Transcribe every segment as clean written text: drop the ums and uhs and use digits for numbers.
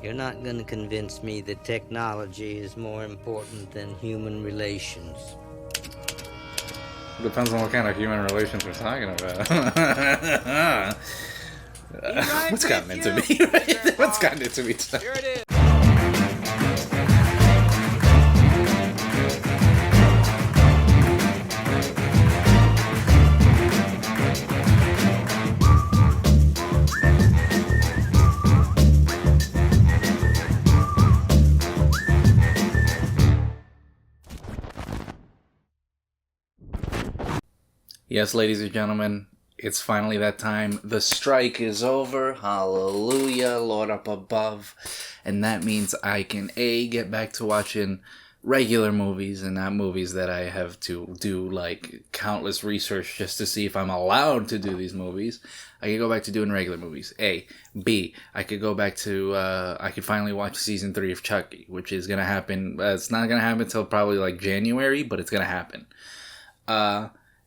You're not gonna convince me that technology is more important than human relations. Depends on what kind of human relations we're talking about. What's gotten into me? What's gotten into me today? Here it is. Yes, ladies and gentlemen, it's finally that time. The strike is over. Hallelujah, Lord up above. And that means I can get back to watching regular movies and not movies that I have to do like countless research just to see if I'm allowed to do these movies. I can go back to doing regular movies. A. B. I could go back to, I could finally watch season 3 of Chucky, which is going to happen. It's not going to happen until probably like January, but it's going to happen.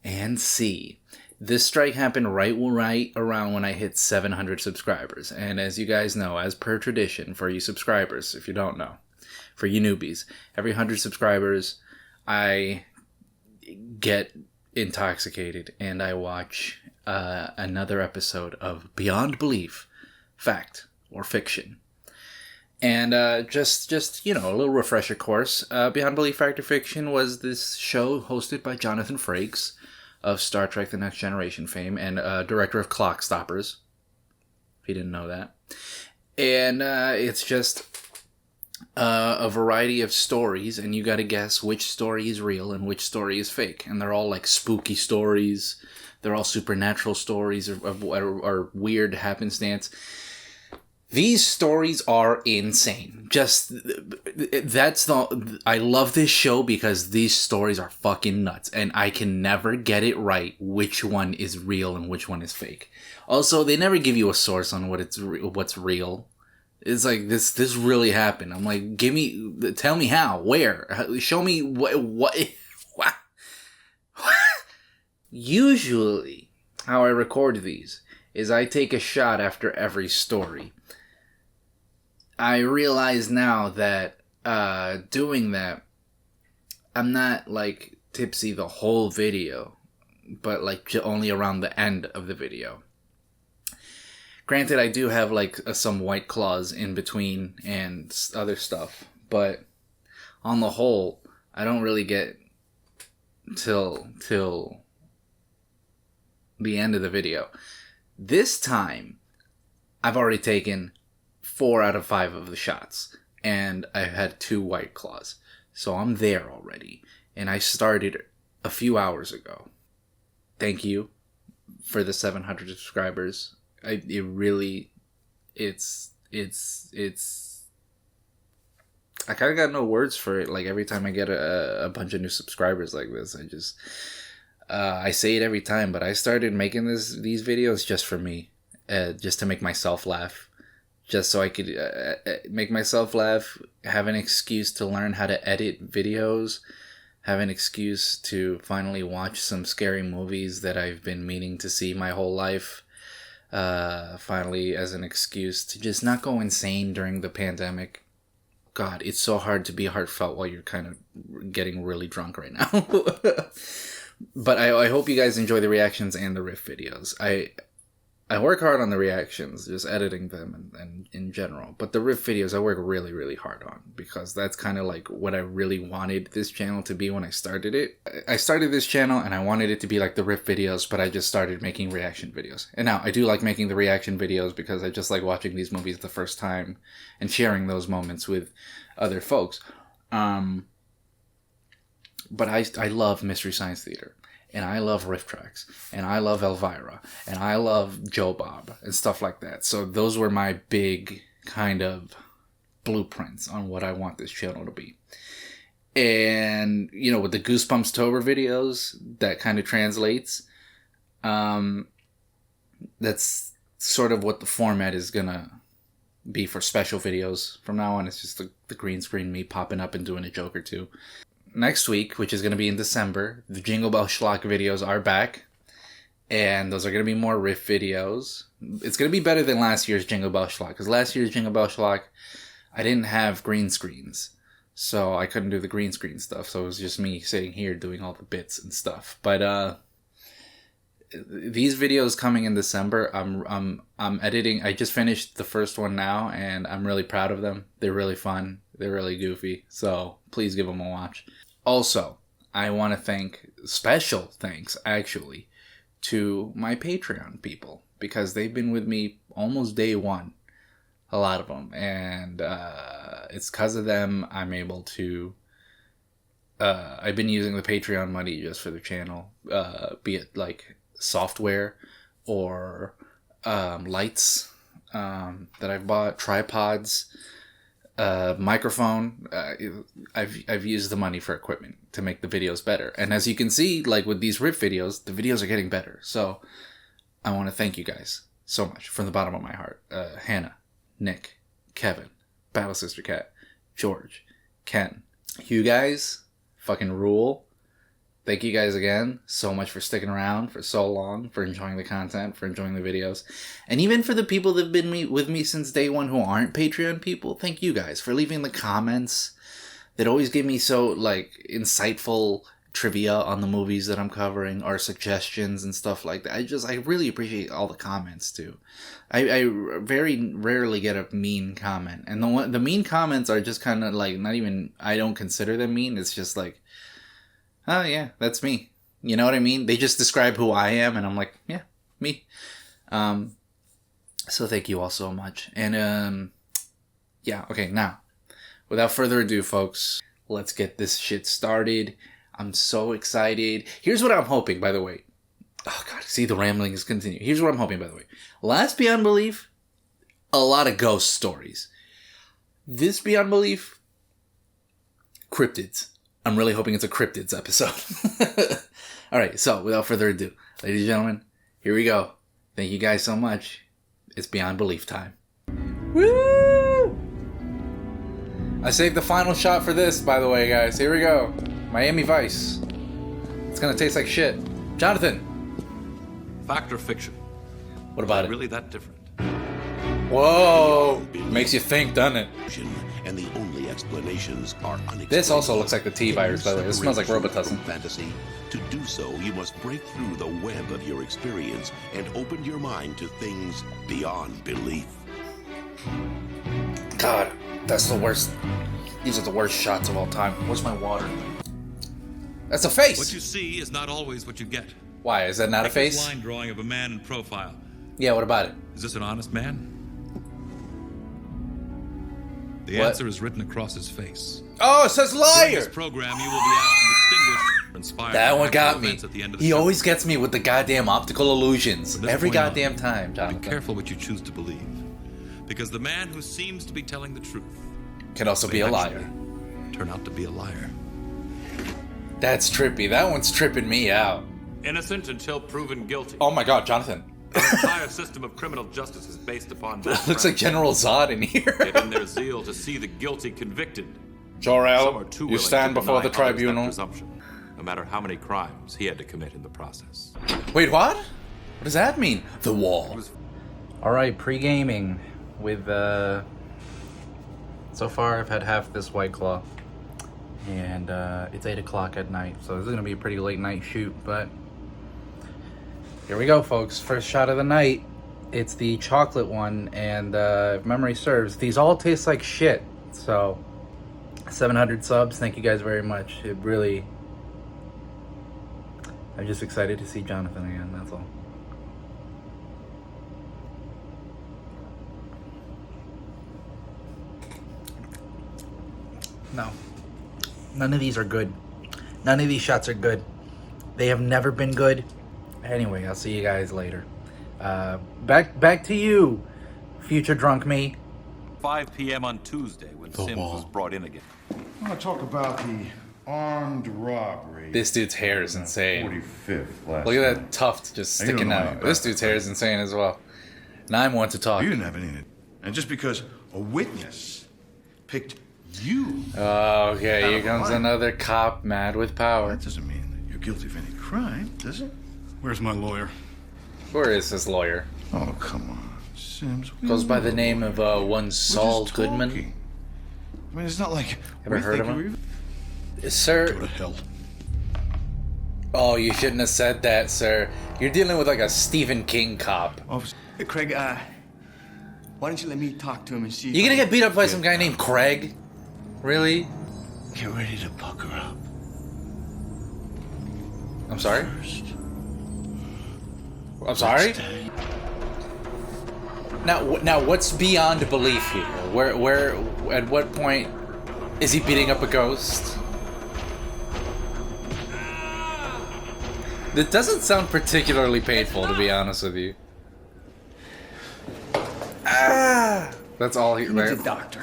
And C. This strike happened right around when I hit 700 subscribers. And as you guys know, as per tradition, for you subscribers, if you don't know, for you newbies, every 100 subscribers, I get intoxicated and I watch another episode of Beyond Belief, Fact or Fiction. And just you know, a little refresher course. Beyond Belief, Fact or Fiction was this show hosted by Jonathan Frakes of Star Trek The Next Generation fame and director of Clock Stoppers, if you didn't know that. And it's just a variety of stories, and you gotta guess which story is real and which story is fake. And they're all like spooky stories. They're all supernatural stories or weird happenstance. These stories are insane. I love this show because these stories are fucking nuts. And I can never get it right which one is real and which one is fake. Also, they never give you a source on what's real. It's like, this really happened. I'm like, tell me how, where, show me what. Usually, how I record these is I take a shot after every story. I realize now that doing that, I'm not like tipsy the whole video, but like only around the end of the video. Granted, I do have like some White Claws in between and other stuff, but on the whole, I don't really get till the end of the video. This time, I've already taken 4 out of 5 of the shots, and I've had 2 White Claws, so I'm there already, and I started a few hours ago. Thank you for the 700 subscribers. It's I kind of got no words for it. Like, every time I get a bunch of new subscribers like this, I say it every time, but I started making these videos just for me, just to make myself laugh. Just so I could make myself laugh, have an excuse to learn how to edit videos, have an excuse to finally watch some scary movies that I've been meaning to see my whole life. Finally, as an excuse to just not go insane during the pandemic. God, it's so hard to be heartfelt while you're kind of getting really drunk right now. But I hope you guys enjoy the reactions and the riff videos. I work hard on the reactions, just editing them and in general. But the riff videos I work really, really hard on, because that's kind of like what I really wanted this channel to be when I started it. I started this channel and I wanted it to be like the riff videos, but I just started making reaction videos. And now I do like making the reaction videos because I just like watching these movies the first time and sharing those moments with other folks. But I love Mystery Science Theater. And I love riff tracks, and I love Elvira, and I love Joe Bob, and stuff like that. So those were my big kind of blueprints on what I want this channel to be. And, you know, with the Goosebumps Tober videos, that kind of translates. That's sort of what the format is gonna be for special videos. From now on, it's just the green screen, me popping up and doing a joke or two. Next week, which is going to be in December, the Jingle Bell Schlock videos are back. And those are going to be more riff videos. It's going to be better than last year's Jingle Bell Schlock. Because last year's Jingle Bell Schlock, I didn't have green screens. So I couldn't do the green screen stuff. So it was just me sitting here doing all the bits and stuff. But these videos coming in December, I'm editing. I just finished the first one now. And I'm really proud of them. They're really fun. They're really goofy. So please give them a watch. Also, I want to thank, special thanks actually, to my Patreon people, because they've been with me almost day one, a lot of them, and it's because of them I'm able to, I've been using the Patreon money just for the channel, be it like software or lights that I've bought, tripods, microphone. I've used the money for equipment to make the videos better, and as you can see, like with these riff videos, the videos are getting better. So I want to thank you guys so much from the bottom of my heart. Hannah, Nick, Kevin, Battle Sister Cat, George, Ken, you guys fucking rule. Thank you guys again so much for sticking around for so long, for enjoying the content, for enjoying the videos. And even for the people that have been with me since day one who aren't Patreon people, thank you guys for leaving the comments that always give me so, like, insightful trivia on the movies that I'm covering, or suggestions and stuff like that. I really appreciate all the comments, too. I very rarely get a mean comment. And the mean comments are just kind of, like, not even, I don't consider them mean. It's just like, oh, yeah, that's me. You know what I mean? They just describe who I am, and I'm like, yeah, me. So thank you all so much. And, yeah, okay, now, without further ado, folks, let's get this shit started. I'm so excited. Here's what I'm hoping, by the way. Oh, God, see, the rambling is continuing. Here's what I'm hoping, by the way. Last Beyond Belief, a lot of ghost stories. This Beyond Belief, cryptids. I'm really hoping it's a cryptids episode. Alright, so without further ado, ladies and gentlemen, here we go. Thank you guys so much. It's Beyond Belief time. Woo! I saved the final shot for this, by the way, guys. Here we go. Miami Vice. It's gonna taste like shit. Jonathan. Fact or fiction? What about it? Really that different? Whoa! Makes you think, doesn't it? And the only explanations are unexplained. This also looks like the T-virus, by the way. This smells like Robitussin. Fantasy. To do so, you must break through the web of your experience and open your mind to things beyond belief. God, that's the worst. These are the worst shots of all time. Where's my water? That's a face! What you see is not always what you get. Why, is that not a Take this face? line drawing of a man in profile. Yeah, what about it? Is this an honest man? The What? answer is written across his face. Oh, it says During liar! this program, you will be asked to distinguish or inspire That one got actual me. events at the end of the He show. always gets me with the goddamn optical illusions. From this Every point on, goddamn time, Be Jonathan. careful what you choose to believe. Because the man who seems to be telling the truth Can also be may a liar. actually turn out to be a liar. That's trippy. That one's tripping me out. Innocent until proven guilty. Oh my god, Jonathan. The entire system of criminal justice is based upon that. Looks like General Zod in here. Yet in their zeal to see the guilty convicted, some are Jor-El, too you willing stand to before deny the others that tribunal. presumption, no matter how many crimes he had to commit in the process. Wait, what? What does that mean? The wall. Alright, pre-gaming with, so far I've had half this White Claw. And, it's 8 o'clock at night, so this is gonna be a pretty late night shoot, but here we go, folks. First shot of the night. It's the chocolate one, and if memory serves, these all taste like shit. So, 700 subs, thank you guys very much. It really... I'm just excited to see Jonathan again, that's all. No. None of these are good. None of these shots are good. They have never been good. Anyway, I'll see you guys later. Back to you, future drunk me. 5 p.m. on Tuesday when Sims was brought in again. I want to talk about the armed robbery. This dude's hair is insane. 45th last Look at night. that tuft just Now, you don't sticking know out. anything about This dude's hair is insane as well. Now I'm one to talk. You didn't have any in it. And just because a witness picked you, Oh, okay, Out here of comes line. another cop mad with power. that doesn't mean that you're guilty of any crime, does it? Where's my lawyer? Where is his lawyer? Oh, come on, Sims. Goes by the name of one Saul just Goodman. talking. I mean, it's not like Ever heard of him? Go Sir. to hell. Oh, you shouldn't have said that, sir. You're dealing with like a Stephen King cop. Hey, Craig, why don't you let me talk to him and see if You gonna I get can beat up by some guy named Craig? Really? Get ready to pucker up. I'm sorry? First, I'm sorry? Now, what's beyond belief here? Where, at what point is he beating up a ghost? That doesn't sound particularly painful, to be honest with you. Ah! That's all he. He's a doctor.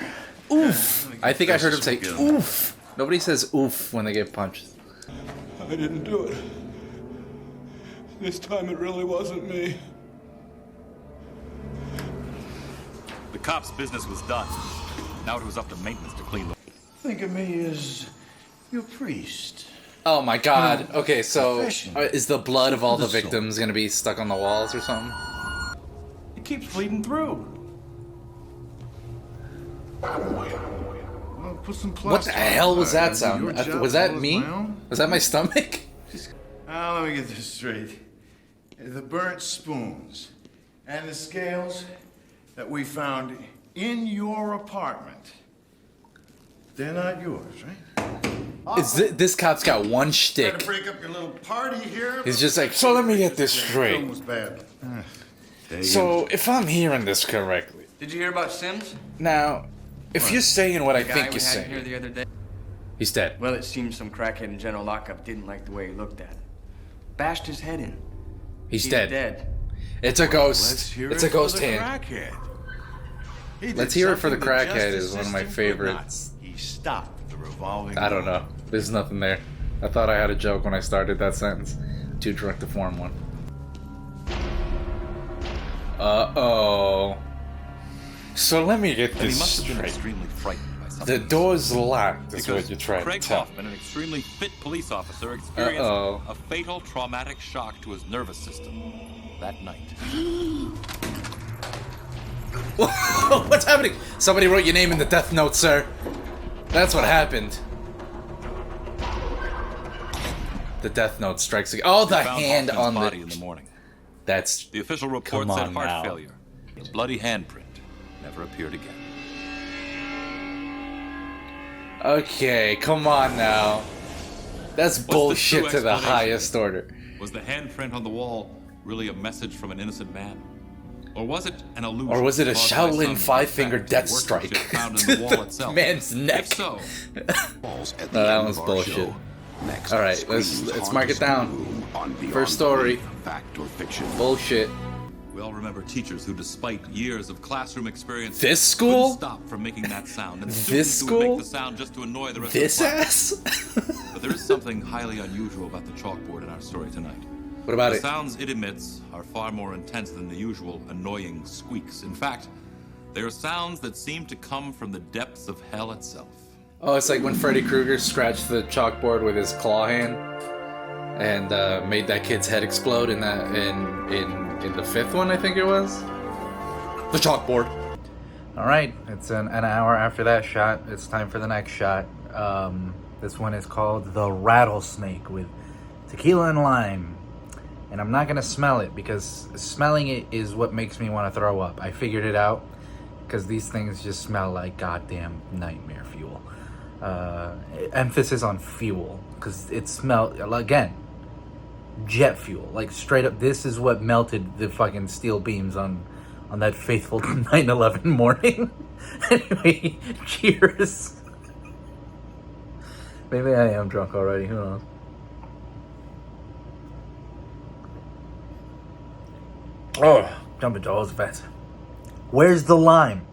Oof! I think I heard him say oof. Nobody says oof when they get punched. I didn't do it. This time it really wasn't me. The cop's business was done. Now it was up to maintenance to clean the... think of me as your priest. Oh my god. Okay, so Confession. is the blood of all the The soul. victims gonna be stuck on the walls or something? It keeps bleeding through. Well, put some What the plaster hell on was it. that sound? Your job Was that follows me? my own. Was that my stomach? Now, let me get this straight. The burnt spoons and the scales that we found in your apartment, they're not yours, right? This cop's got one Trying shtick. to break up your little party here. He's just like, so let me get this The straight. film was bad. So, if I'm hearing this correctly, Did you hear about Sims? now, if you're saying what I The guy think we you're had here saying, the other day? he's dead. Well, it seems some crackhead in general lockup didn't like the way he looked at him. Bashed his head in. He's dead. Dead. It's a ghost. It's a ghost hand. Let's hear it for the crackhead is one of my favorites. He stopped the revolving. I don't know. There's nothing there. I thought I had a joke when I started that sentence. Too drunk to form one. Uh-oh. So let me get And he this must have been straight. extremely frightened by something. The door's locked, is Because what you're trying Craig to tell. Hoffman, an extremely fit police officer, experienced Uh-oh. a fatal traumatic shock to his nervous system that night. What's happening? Somebody wrote your name in the death note, sir. That's what happened. The death note strikes again. Oh, the They found hand Hoffman's on body in the... the morning. That's... The official report Come said on heart now. failure. The bloody handprint never appeared again. Okay, come on now. That's What's the bullshit true to the explanation? highest order. Was the handprint on the wall really a message from an innocent man? Or was it an illusion? Or was it a caused by Shaolin some five-finger defect death workmanship strike found in to the wall the itself? man's neck? If so, Falls at No, the that end one's of our bullshit. show. Next, All right, Scream's let's mark it hardest down. room on Beyond First story. Belief, fact or fiction. Bullshit. we all remember teachers who, despite years of classroom experience, This school? couldn't stop from making that sound. And This students who would school? make the sound just to annoy the rest This of the class. ass? But there is something highly unusual about the chalkboard in our story tonight. What about The it? sounds it emits are far more intense than the usual annoying squeaks. In fact, they are sounds that seem to come from the depths of hell itself. Oh, it's like when Freddy Krueger scratched the chalkboard with his claw hand and made that kid's head explode in that in the fifth one, I think it was. The chalkboard. All right, it's an hour after that shot. It's time for the next shot. This one is called the Rattlesnake with tequila and lime. And I'm not gonna smell it because smelling it is what makes me want to throw up. I figured it out because these things just smell like goddamn nightmare fuel. Emphasis on fuel because it smelled, again, jet fuel, like straight up. This is what melted the fucking steel beams on that faithful 9/11 morning. Anyway, cheers. Maybe I am drunk already, who knows. Oh, jumping jaws fast. Where's the lime?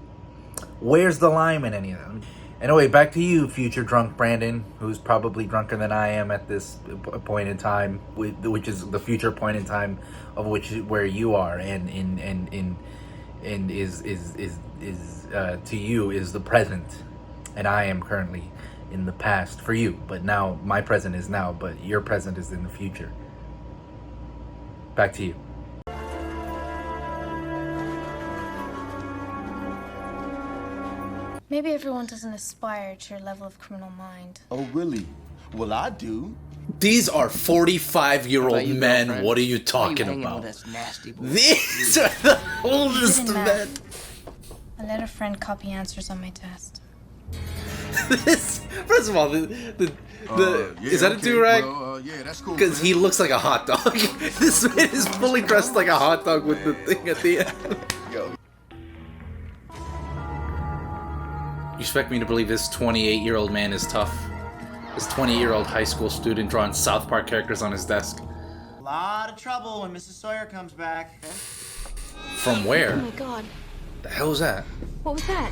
Where's the lime in any of them? Anyway, back to you, future drunk Brandon, who's probably drunker than I am at this point in time, which is the future point in time of where you are, and is to you is the present, and I am currently in the past for you. But now my present is now, but your present is in the future. Back to you. Maybe everyone doesn't aspire to your level of criminal mind. Oh, really? Well, I do. These are 45-year-old men. girlfriend? What are you Why talking hanging about? with us nasty boys? These are the oldest Didn't men. matter. I let a friend copy answers on my test. This, first of all, is that a do-rag? Well, yeah, that's cool. Because he looks like a hot dog. This man is fully dressed like a hot dog with the thing at the end. Yo. You expect me to believe this 28-year-old man is tough? This 20-year-old high school student drawing South Park characters on his desk. A lot of trouble when Mrs. Sawyer comes back. From where? Oh my god. The hell was that? What was that?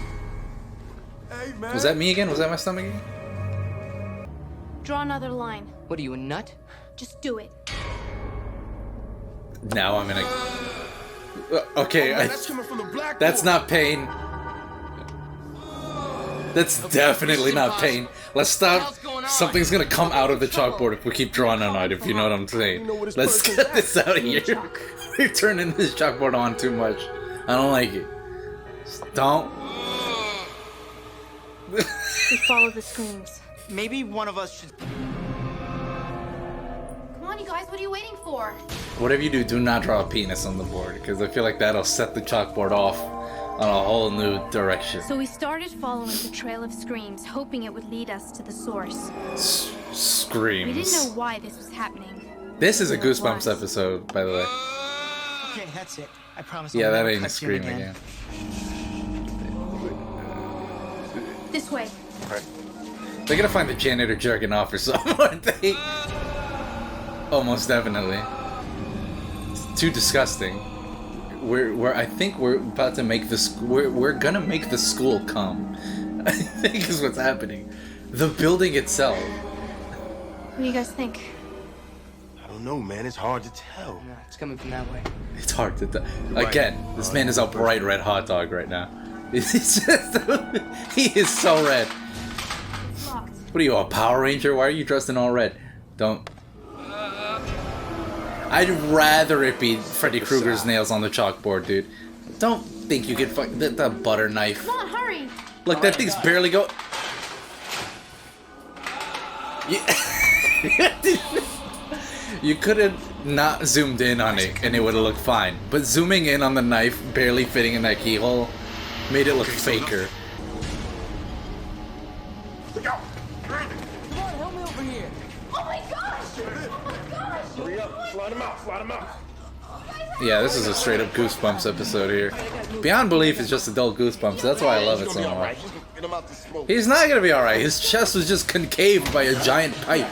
Hey, man. Was that me again? Was that my stomach again? Draw another line. What are you, a nut? Just do it. Now I'm gonna... Okay, That's coming from the black that's not pain. That's definitely not pain. Let's stop. Something's gonna come out of the chalkboard if we keep drawing on it, if you know what I'm saying. Let's get this out of here. We're turning this chalkboard on too much. I don't like it. Just don't. We follow the screams. Maybe one of us should... Come on, you guys, what are you waiting for? Whatever you do not draw a penis on the board, because I feel like that'll set the chalkboard off on a whole new direction. So we started following the trail of screams, hoping it would lead us to the source. Screams. We didn't know why this was happening. This is a Goosebumps episode, by the way. Okay, that's it. I promise Yeah, I'll that never ain't a touch you scream again. This way. They're gonna find the janitor jerking off or something, aren't they? Almost definitely. It's too disgusting. I think we're about to make this. We're gonna make the school come. I think is what's happening. The building itself. What do you guys think? I don't know, man. It's hard to tell. No, it's coming from that way. It's hard to tell. Right. Again, this man is a bright red hot dog right now. He's just, he is so red. It's locked. What are you, a Power Ranger? Why are you dressed in all red? Don't. I'd rather it be Freddy Krueger's nails on the chalkboard, dude. Don't think you can fuck the butter knife. Come on, hurry! Look, that thing's barely go. You could have not zoomed in on it and it would have looked fine. But zooming in on the knife, barely fitting in that keyhole, made it look faker. Look out! Come on, help me over here. Oh my gosh! Oh my gosh! Hurry up! Slide him out! Slide him out! Yeah, this is a straight up Goosebumps episode here. Beyond belief is just adult Goosebumps. That's why I love it so much. Get him out the smoke. He's not gonna be alright. His chest was just concaved by a giant pipe.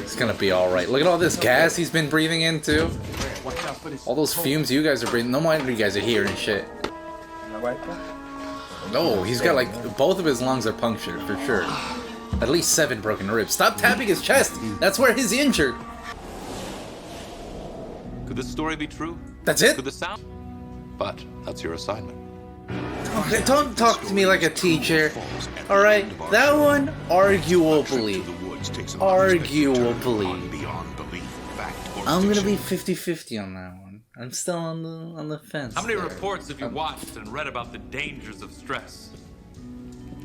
He's gonna be alright. Look at all this gas he's been breathing in too. All those fumes you guys are breathing. No wonder you guys are here and shit. No, he's got like both of his lungs are punctured for sure. At least 7 broken ribs. Stop tapping his chest. That's where he's injured. Could this story be true? That's it? Could the sound? But that's your assignment. Okay, don't talk to me like a teacher. Alright, that one, arguably. I'm gonna be 50-50 on that one. I'm still on the fence. How many there. reports have you watched and read about the dangers of stress?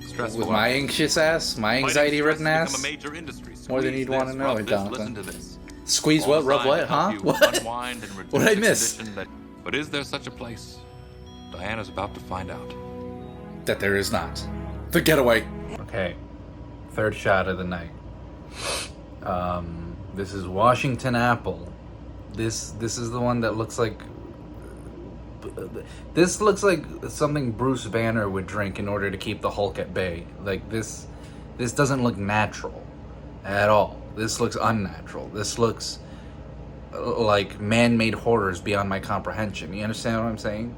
Stressful With my anxious ass, my anxiety-ridden ass? Become a major industry. More than Squeeze you'd want to this, know, rub this, Jonathan. listen to this. Squeeze All what? Rub designed what? to Huh? help you What? unwind and reduce What did I the miss? condition that- But is there such a place? Diana's about to find out. That there is not. The getaway. Okay. Third shot of the night. This is Washington Apple. This is the one that looks like... This looks like something Bruce Banner would drink in order to keep the Hulk at bay. Like, this doesn't look natural at all. This looks unnatural. This looks like man-made horrors beyond my comprehension. You understand what I'm saying?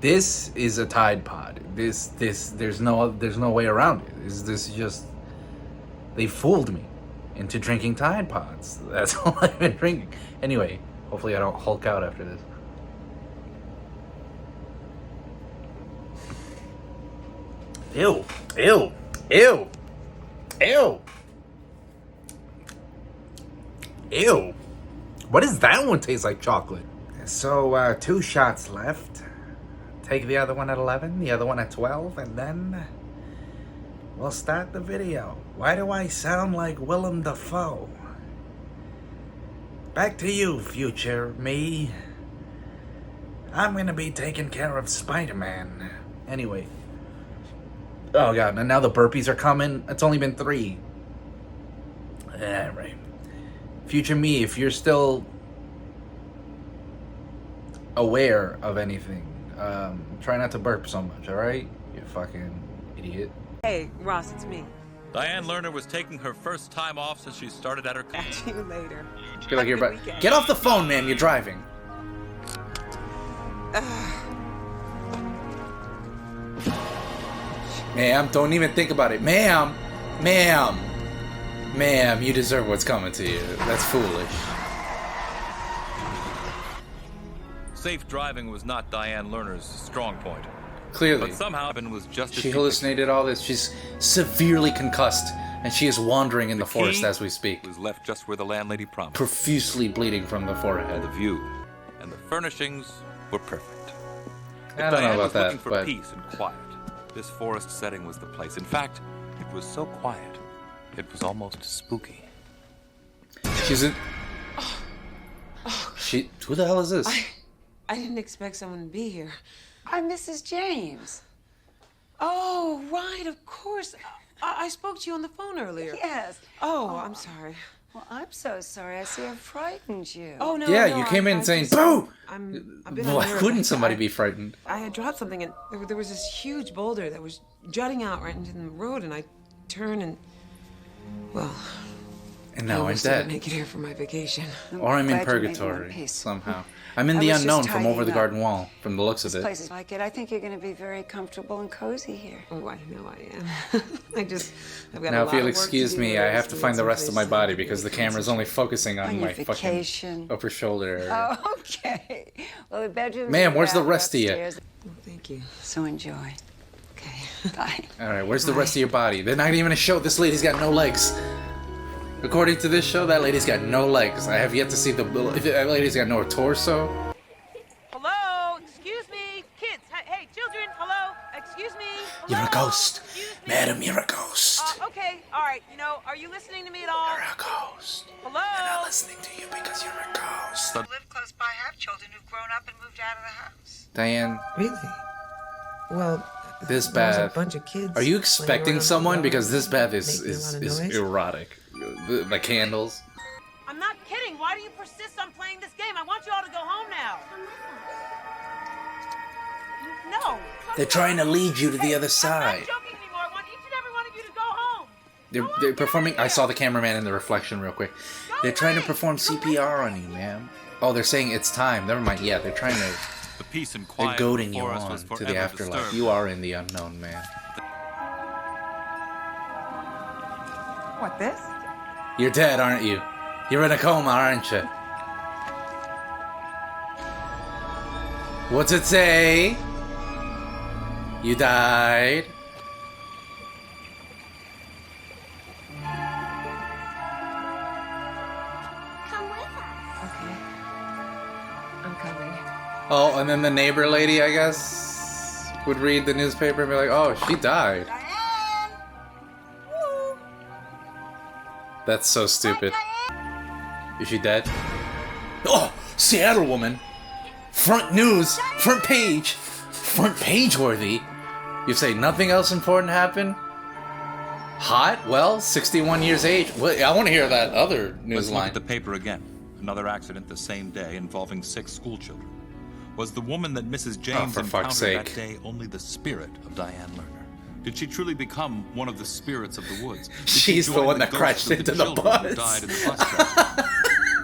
This is a Tide Pod. There's no way around it. This is just, they fooled me into drinking Tide Pods. That's all I've been drinking. Anyway, hopefully I don't Hulk out after this. Ew. Ew. Ew. Ew. Ew. What does that one taste like chocolate? So, 2 shots left. take the other one at 11, the other one at 12, and then we'll start the video. Why do I sound like Willem Dafoe? Back to you, future me. I'm gonna be taking care of Spider-Man. Anyway. Oh god, and now the burpees are coming. It's only been 3. Alright. Future me, if you're still aware of anything, try not to burp so much, alright? You fucking idiot. Hey, Ross, it's me. Diane Lerner was taking her first time off since she started at her... Catch you later. Feel like you're about... Get off the phone, man. You're driving. Ma'am, don't even think about it. Ma'am, you deserve what's coming to you. That's foolish. Safe driving was not Diane Lerner's strong point. Clearly. But somehow it was just as She hallucinated all this. She's severely concussed, and she is wandering in the forest as we speak. Was left just where the landlady promised. Profusely bleeding from the forehead. The view and the furnishings were perfect. I don't know about that, looking for but peace and quiet. This forest setting was the place. In fact, it was so quiet, it was almost spooky. She's in... Who the hell is this? I didn't expect someone to be here. I'm Mrs. James. Oh, right, of course. I spoke to you on the phone earlier. Yes. Oh, I'm sorry. Well, I'm so sorry. I see I frightened you. Oh, no, yeah, no, you came in saying, just, boo! Why couldn't somebody be frightened? I had dropped something, and there was this huge boulder that was jutting out right into the road, and I turned and, well... And now I'm I dead. didn't make it here for my vacation. Or I'm in purgatory, somehow. I'm in the unknown from over the garden wall, from the looks of it. This place is like it. I think you're going to be very comfortable and cozy here. Oh, I know I am. I've got Now, a if lot you'll of work excuse to do me, here. I have to find the rest of my body Someplace because the camera's only focusing on my fucking upper shoulder area. Oh, okay. Well, the bedroom. Ma'am, where's the rest of you? Oh, thank you. So enjoy. Okay. Bye. All right, where's the rest of your body? They're not even gonna show. This lady's got no legs. According to this show, that lady's got no legs. I have yet to see that lady's got no torso. Hello, excuse me, kids. Hey, children. Hello, excuse me. Hello? You're a ghost, madam. You're a ghost. Okay, all right. Are you listening to me at all? You're a ghost. Hello. I'm not listening to you because you're a ghost. Live close by, have children who've grown up and moved out of the house. Diane. Really? Well, this there's bath. a bunch of kids. Are you expecting someone? Because this bath making a lot of is noise. erotic. The candles. I'm not kidding. Why do you persist on playing this game? I want you all to go home now. No. They're trying to lead you to the other I'm side. not joking anymore. I want each and every one of you to go home. They're performing. I saw the cameraman in the reflection real quick. They're trying to perform CPR on you, ma'am. Oh, they're saying it's time. Never mind. Yeah, they're trying to. The peace and They're quiet goading you forest on was to the forever afterlife. disturbed. You are in the unknown, man. What, this? You're dead, aren't you? You're in a coma, aren't you? What's it say? You died. Come with us. Okay. I'm coming. Oh, and then the neighbor lady, I guess, would read the newspaper and be like, oh, she died. That's so stupid. Is she dead? Oh, Seattle woman. Front news, front page worthy. You say nothing else important happened? Hot? Well, 61 years age. Well, I want to hear that other news Let's look line. at the paper again. Another accident the same day involving 6 schoolchildren. Was the woman that Mrs. James for fuck's encountered that sake. day only the spirit of Diane Lerner? Did she truly become one of the spirits of the woods? Did She's she the join one that ghosts crashed of into the children bus. who died in the bus tragedy?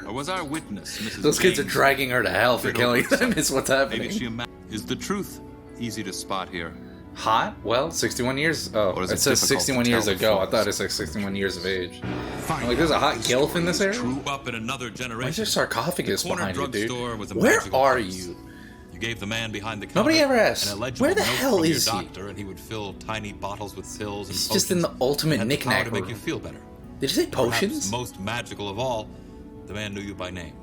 Or was our witness, Mrs. Those kids are James, dragging her to hell for killing them, is what's happening. Maybe is the truth easy to spot here? Hot? Well, 61 years. Oh, Or is it it says difficult 61 to years tell ago. I the thought it said 61 years of age. I'm like, there's a hot gilf in this area? Grew up in another generation. Why is there sarcophagus The corner behind you, dude? drugstore was a Where magical are place. you? You gave the man behind the counter Nobody ever asked, an illegible where the note hell from your is he? doctor, and he would fill tiny bottles with pills and He's potions just in the ultimate and had the power knick-knack to make room. you feel better. Did you say potions? Perhaps most magical of all, the man knew you by name.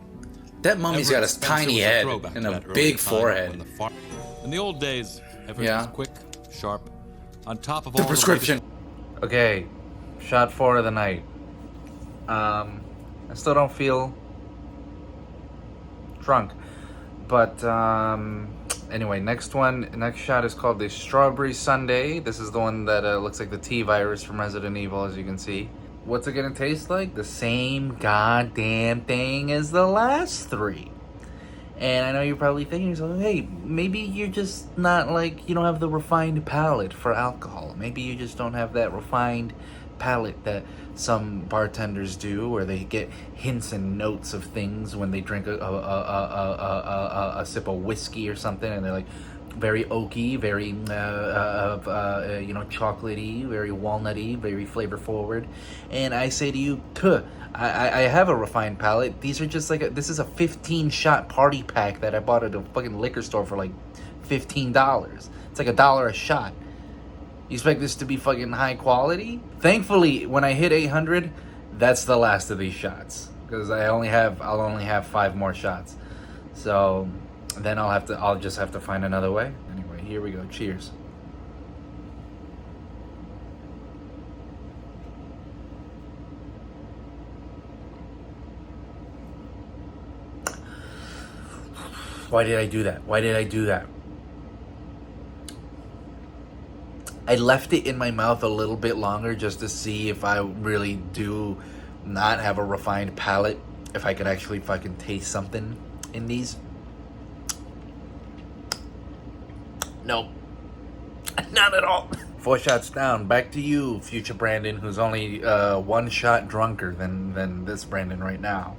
That mummy's Everett got a Spencer tiny was head throwback and to a that early big time forehead. when the In the old days, everything Yeah. was quick, sharp, on top of The all prescription. Okay, shot 4 of the night. I still don't feel drunk, but anyway, next shot is called the Strawberry Sundae. This is the one that looks like the T virus from Resident Evil, as you can see. What's it gonna taste like? The same goddamn thing as the last 3. And I know you're probably thinking to yourself, hey, maybe you're just not like, you don't have the refined palate for alcohol. Maybe you just don't have that refined palate that some bartenders do, where they get hints and notes of things when they drink a sip of whiskey or something, and they're like very oaky, very chocolatey, very walnutty, very flavor forward. And I say to you, I have a refined palate. These are just like this is a 15-shot party pack that I bought at a fucking liquor store for like $15. It's like $1 a shot. You expect this to be fucking high quality? Thankfully, when I hit 800, that's the last of these shots, because I'll only have 5 more shots. So then I'll just have to find another way. Anyway, here we go. Cheers. Why did I do that? Why did I do that? I left it in my mouth a little bit longer just to see if I really do not have a refined palate, if I could actually fucking taste something in these. Nope. Not at all. 4 shots down. Back to you, future Brandon, who's only 1 shot drunker than this Brandon right now.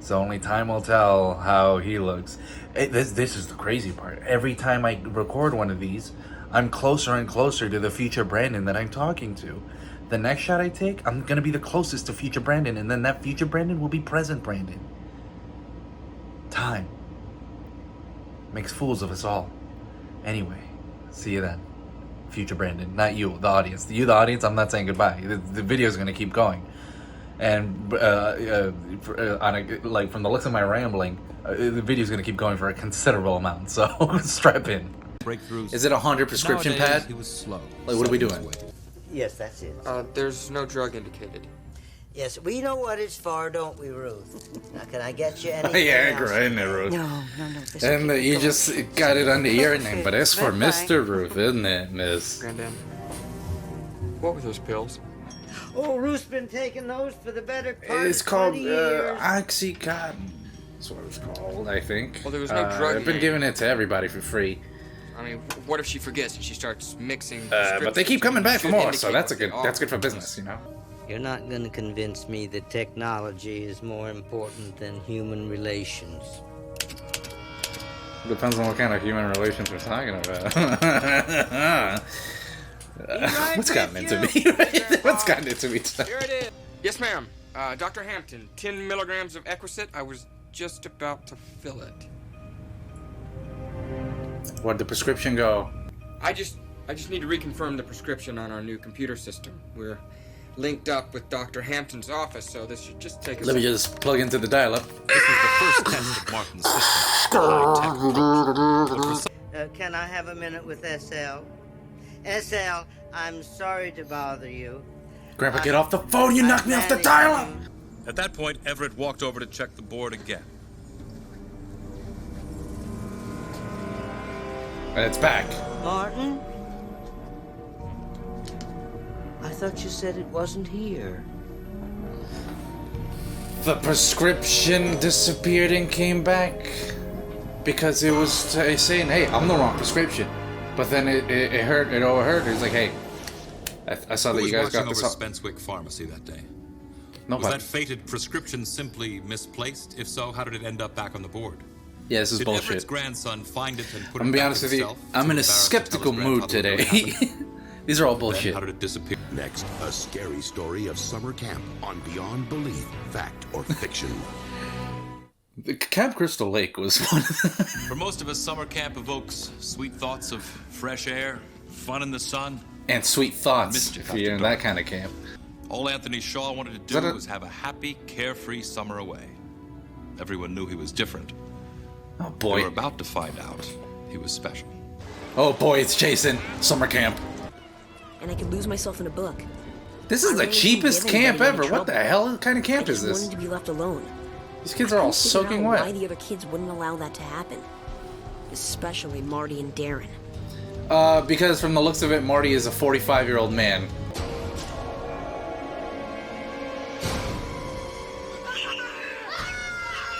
So only time will tell how he looks. This is the crazy part. Every time I record one of these, I'm closer and closer to the future Brandon that I'm talking to. The next shot I take, I'm going to be the closest to future Brandon, and then that future Brandon will be present Brandon. Time makes fools of us all. Anyway, see you then. Future Brandon. Not you, the audience. You, the audience, I'm not saying goodbye. The video's going to keep going. And from the looks of my rambling, the video's going to keep going for a considerable amount, so strap in. Breakthroughs. Is it 100 prescription Nowadays, pad? He was slow. Like, what are we doing? Yes, that's it. There's no drug indicated. Yes, we know what it's for, don't we, Ruth? Now, can I get you anything Yeah, else? great, Ruth. No. And you just got it under your name, but it's for Mr. Ruth, isn't it, Miss? Granddad, what were those pills? Oh, Ruth's been taking those for the better part It's of called 20 years. Oxycontin. That's what it's called, I think. Well, there was no drug I've been name. giving it to everybody for free. I mean, what if she forgets and she starts mixing? But they keep coming back for Should more, indicate so that's what they that's are. good for business, you know. You're not going to convince me that technology is more important than human relations. Depends on what kind of human relations we're talking about. What's gotten into me? What's gotten into me tonight? Here it is. Yes, ma'am. Dr. Hampton, 10 milligrams of Equisite. I was just about to fill it. Where'd the prescription go? I just need to reconfirm the prescription on our new computer system. We're linked up with Dr. Hampton's office, so this should just take us. Let me just plug into the dial-up. This is the first test of Martin's system. High-tech approach. Can I have a minute with SL? SL, I'm sorry to bother you. Grandpa, get off the phone! You knocked me off the dial-up! At that point, Everett walked over to check the board again. And it's back. Martin? I thought you said it wasn't here. The prescription disappeared and came back because it was saying, "Hey, I'm the wrong prescription." But then it overheard. It was like, "Hey, I saw that you guys got this." Who was watching over Spenswick Pharmacy that day? Nobody. Was that fated prescription simply misplaced? If so, how did it end up back on the board? Yeah, this is Did bullshit. Everett's grandson find it and put I'm it gonna be back honest with you. himself I'm to in a embarrass and tell skeptical his mood grandfather what today. happened? These are all Then bullshit. how did it disappear? Next, a scary story of summer camp on Beyond Belief, Fact or Fiction. The Camp Crystal Lake was one of the... For most of us, summer camp evokes sweet thoughts of fresh air, fun in the sun, and sweet thoughts, mischief if you're in that kind of camp. All Anthony Shaw wanted to do was have a happy, carefree summer away. Everyone knew he was different. Oh boy. We were about to find out he was special. Oh boy, it's Jason. Summer camp. And I could lose myself in a book. This is the cheapest camp ever. What the hell kind of camp is I this? wanted to be left alone. These kids are all soaking wet. Why the other kids wouldn't allow that to happen? Especially Marty and Darren. Because from the looks of it, Marty is a 45-year-old man.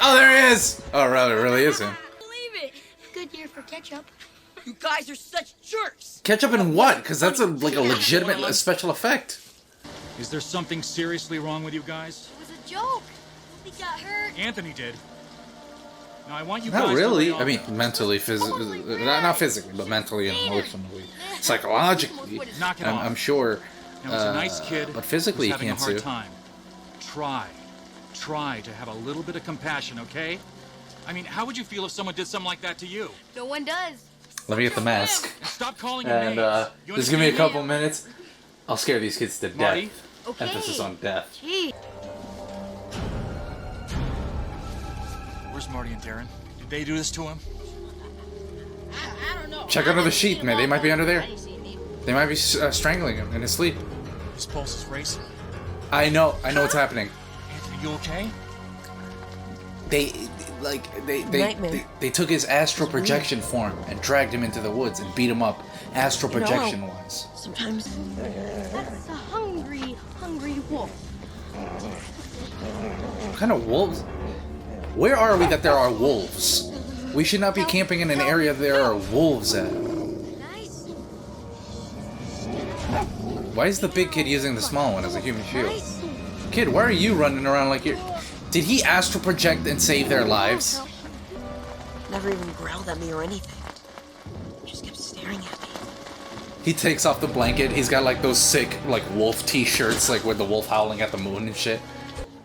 Oh, there he is! Oh, right, it really is him. Believe it. Good year for ketchup. You guys are such jerks! Ketchup in what? Because that's like a legitimate special effect. Is there something seriously wrong with you guys? It was a joke. We got hurt. Anthony did. Now I want you guys Not really. to lay off I mean, mentally, physically, not physically, but mentally and emotionally, psychologically. Knock it off. I'm sure. Now, it's a nice kid, but physically, who's he having can't a hard sue. time. Try to have a little bit of compassion, okay? I mean, how would you feel if someone did something like that to you? No one does. Let me get the mask. And stop calling him And names. You just give me a understand? couple minutes. I'll scare these kids to Marty? death. Okay. Emphasis on death. Gee. Where's Marty and Darren? Did they do this to him? I don't know. Check under the sheet, man. They might be under there. They might be strangling him in his sleep. His pulse is racing. I know what's happening. Anthony, you okay? They took his astral projection form and dragged him into the woods and beat him up, astral projection wise. Sometimes. That's a hungry wolf. What kind of wolves? Where are we that there are wolves? We should not be camping in an area there are wolves at. Why is the big kid using the small one as a human shield? Kid, why are you running around like you're... Did he astral project and save their lives? Never even growled at me or anything. Just kept staring at me. He takes off the blanket. He's got like those sick like wolf t-shirts like with the wolf howling at the moon and shit.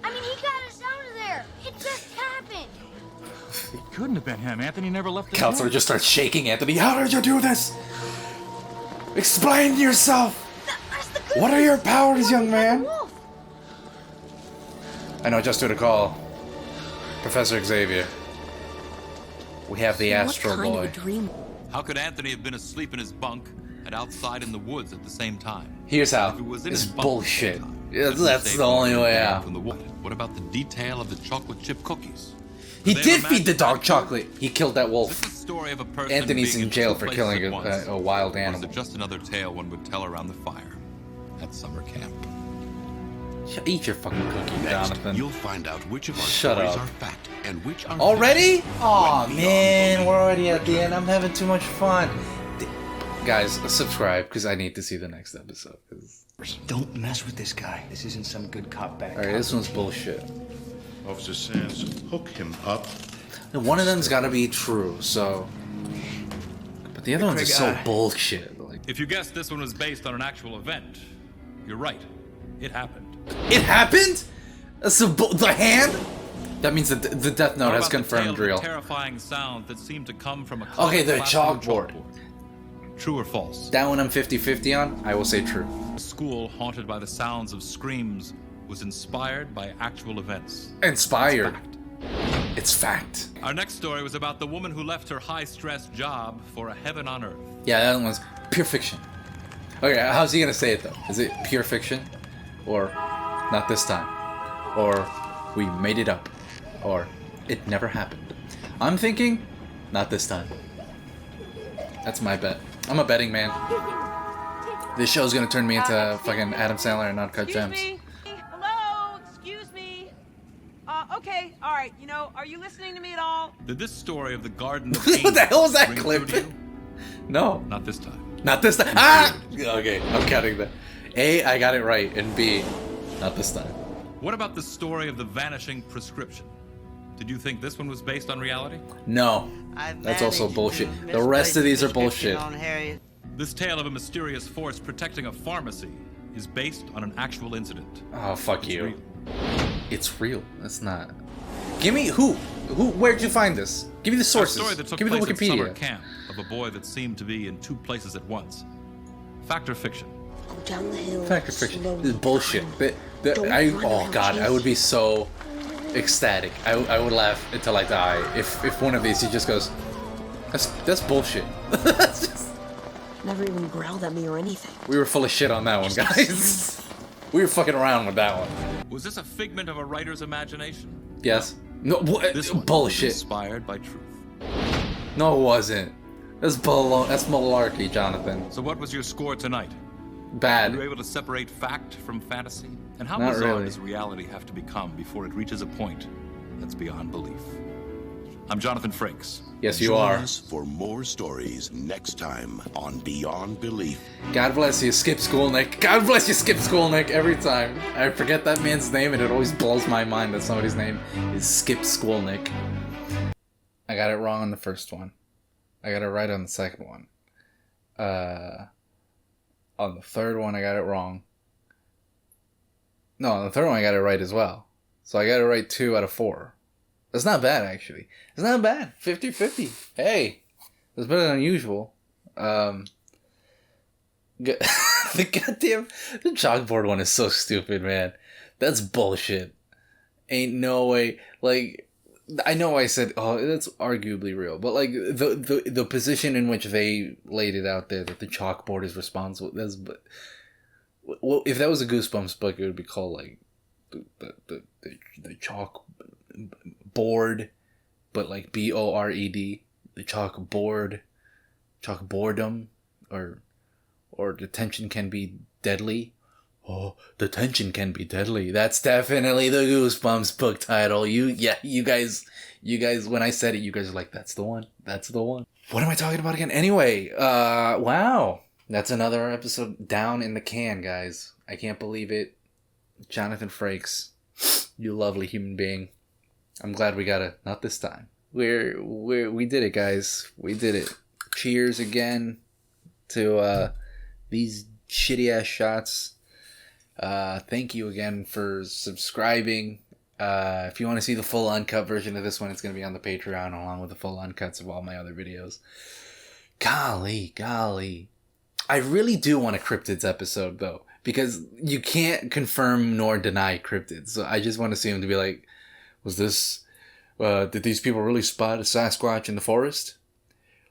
I mean, he got us out of there. It just happened. It couldn't have been him. Anthony never left the Counselor just starts shaking Anthony. How did you do this? Explain yourself. What are your powers, young man? I know just who to call. Professor Xavier. We have the Astro Boy. How could Anthony have been asleep in his bunk and outside in the woods at the same time? Here's how. If he was in It's his bunk bullshit. at the time, Yeah, couldn't he that's save the only Marty way and Darren out. from the wood? What about the detail of the chocolate chip cookies? He They did were feed the magic dog after- chocolate. He killed that wolf. Is this the story of a person Anthony's being in jail two for places killing at once? a wild Or is animal. it just another tale one would tell around the fire at summer camp? Eat your fucking cookie, Next, Jonathan. you'll find out which of our Shut stories up. are fact and which are Already? fiction. Aw, When man, beyond we're already at the end. I'm having too much fun. Guys, subscribe, because I need to see the next episode. Don't mess with this guy. This isn't some good cop, bad Alright, cop. this one's bullshit. Officer Sands, hook him up. And one of them's gotta be true, so... But the other ones are so Craig, bullshit. Like, If you guessed this one was based on an actual event, you're right. It happened. it happened? So, the hand? That means that the Death Note How has about the confirmed tale of real. the terrifying sound that seemed to come from a Okay, the classroom chalkboard. True or false? That one I'm 50-50 on, I will say true. A school haunted by the sounds of screams was inspired by actual events. Inspired. It's fact. Our next story was about the woman who left her high-stress job for a heaven on earth. Yeah, that one's pure fiction. Okay, how's he gonna say it though? Is it pure fiction? Or not this time? Or we made it up? Or it never happened? I'm thinking, not this time. That's my bet. I'm a betting man. This show's gonna turn me into fucking Adam Sandler and Uncut Gems. Hello, excuse me. Okay, all right. You know, are you listening to me at all? Did this story of the Garden of What the hell was that ring clip? true to you? No. Not this time. Not this time. Ah! Okay, I'm counting that. A, I got it right, and B, not this time. What about the story of the vanishing prescription? Did you think this one was based on reality? No. That's also bullshit. The rest of these are bullshit. This tale of a mysterious force protecting a pharmacy is based on an actual incident. Oh, fuck you. It's real. That's not. Give me who? Where'd you find this? Give me the sources. A story that took Give me the place at summer Wikipedia. camp of a boy that seemed to be in two places at once. Fact or fiction? Down the hill. Fact or fiction? This is bullshit. Oh god, I would be so ecstatic. I would laugh until I die if one of these he just goes, That's bullshit. That's just... Never even growled at me or anything. We were full of shit on that one, guys. We were fucking around with that one. Was this a figment of a writer's imagination? Yes. No, This one bullshit. was inspired by truth. No, it wasn't. That's malarkey, Jonathan. So what was your score tonight? Bad. Were you able to separate fact from fantasy? And how Not bizarre really. does reality have to become before it reaches a point that's beyond belief? I'm Jonathan Frakes. Yes, you Join are. us for more stories next time on Beyond Belief. God bless you, Skip Skolnick. God bless you, Skip Skolnick. Every time I forget that man's name, and it always blows my mind that somebody's name is Skip Skolnick. I got it wrong on the first one. I got it right on the second one. On the third one, I got it wrong. No, on the third one, I got it right as well. So I got it right 2 out of 4. That's not bad, actually. It's not bad. 50-50. Hey, that's better than usual. The chalkboard one is so stupid, man. That's bullshit. Ain't no way. Like, I know I said, oh, that's arguably real, but like the position in which they laid it out there, that the chalkboard is responsible. Well, if that was a Goosebumps book, it would be called like the chalk board, but like BORED, the chalkboard, chalkboredom, or the tension can be deadly. Oh, the tension can be deadly. That's definitely the Goosebumps book title. You guys, when I said it, you guys are like, that's the one. That's the one. What am I talking about again? Anyway, wow. That's another episode down in the can, guys. I can't believe it. Jonathan Frakes, you lovely human being. I'm glad we got it. Not this time. We did it, guys. We did it. Cheers again to these shitty ass shots. Thank you again for subscribing. If you want to see the full uncut version of this one, it's going to be on the Patreon along with the full uncuts of all my other videos. Golly. I really do want a cryptids episode, though, because you can't confirm nor deny cryptids. So I just want to see him to be like, was this, did these people really spot a Sasquatch in the forest?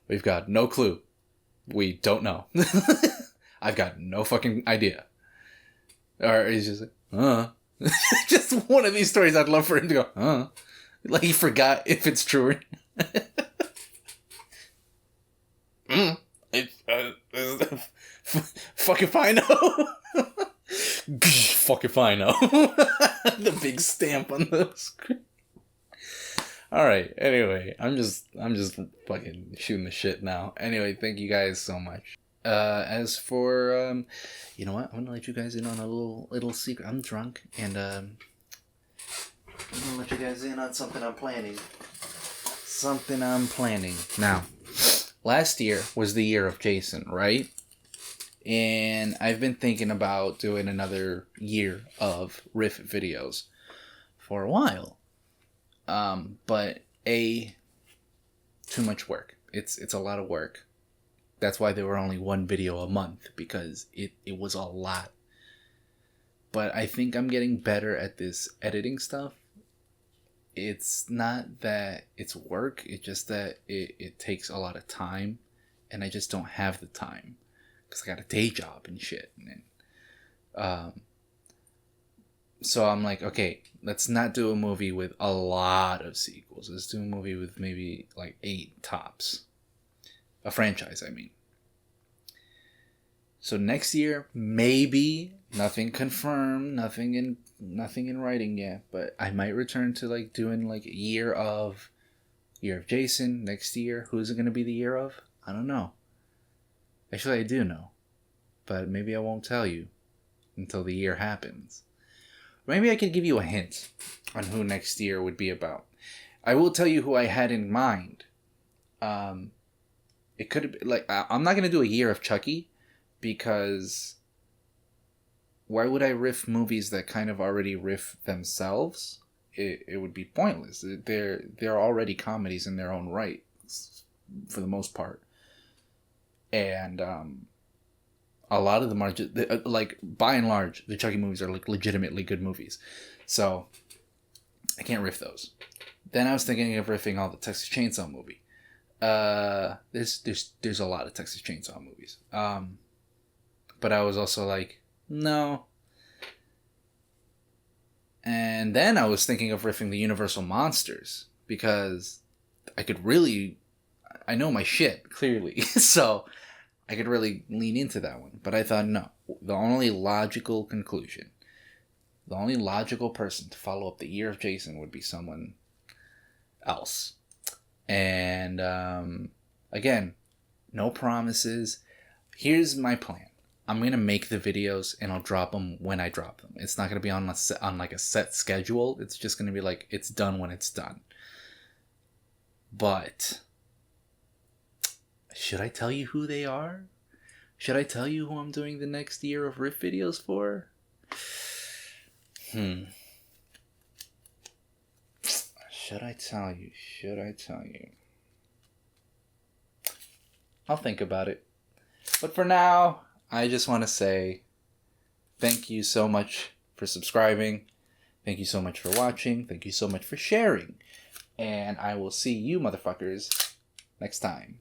We've got no clue. We don't know. I've got no fucking idea. Or he's just like, just one of these stories I'd love for him to go, like he forgot if it's true or not. Fuck if I know. Fuck if I know. The big stamp on the screen. Alright, anyway, I'm just fucking shooting the shit now. Anyway, thank you guys so much. As for, you know what? I'm gonna let you guys in on a little secret. I'm drunk, and, I'm gonna let you guys in on something I'm planning. Now, last year was the year of Jason, right? And I've been thinking about doing another year of riff videos for a while. But too much work. It's a lot of work. That's why there were only one video a month, because it was a lot. But I think I'm getting better at this editing stuff. It's not that it's work, it's just that it takes a lot of time, and I just don't have the time, because I got a day job and shit. And so I'm like, okay, let's not do a movie with a lot of sequels. Let's do a movie with maybe like 8 tops. A franchise, I mean. So next year, maybe, nothing confirmed, nothing in writing yet, but I might return to like doing like a year of Jason next year. Who's it going to be the year of? I don't know. Actually, I do know, but maybe I won't tell you until the year happens. Maybe I could give you a hint on who next year would be about. I will tell you who I had in mind. It could have been, like, I'm not going to do a year of Chucky, because why would I riff movies that kind of already riff themselves? It would be pointless. They're already comedies in their own right, for the most part. And a lot of them are just, like, by and large, the Chucky movies are like legitimately good movies. So I can't riff those. Then I was thinking of riffing all the Texas Chainsaw movie. there's a lot of Texas Chainsaw movies. But I was also like, no. And then I was thinking of riffing the Universal Monsters because I know my shit, clearly. So I could really lean into that one. But I thought, no. The only logical conclusion, the only logical person to follow up the Year of Jason would be someone else. And again, no promises. Here's my plan. I'm going to make the videos and I'll drop them when I drop them. It's not going to be on like a set schedule. It's just going to be like, it's done when it's done. But should I tell you who they are? Should I tell you who I'm doing the next Year of Riff videos for? Should I tell you? Should I tell you? I'll think about it. But for now, I just want to say thank you so much for subscribing. Thank you so much for watching. Thank you so much for sharing. And I will see you motherfuckers next time.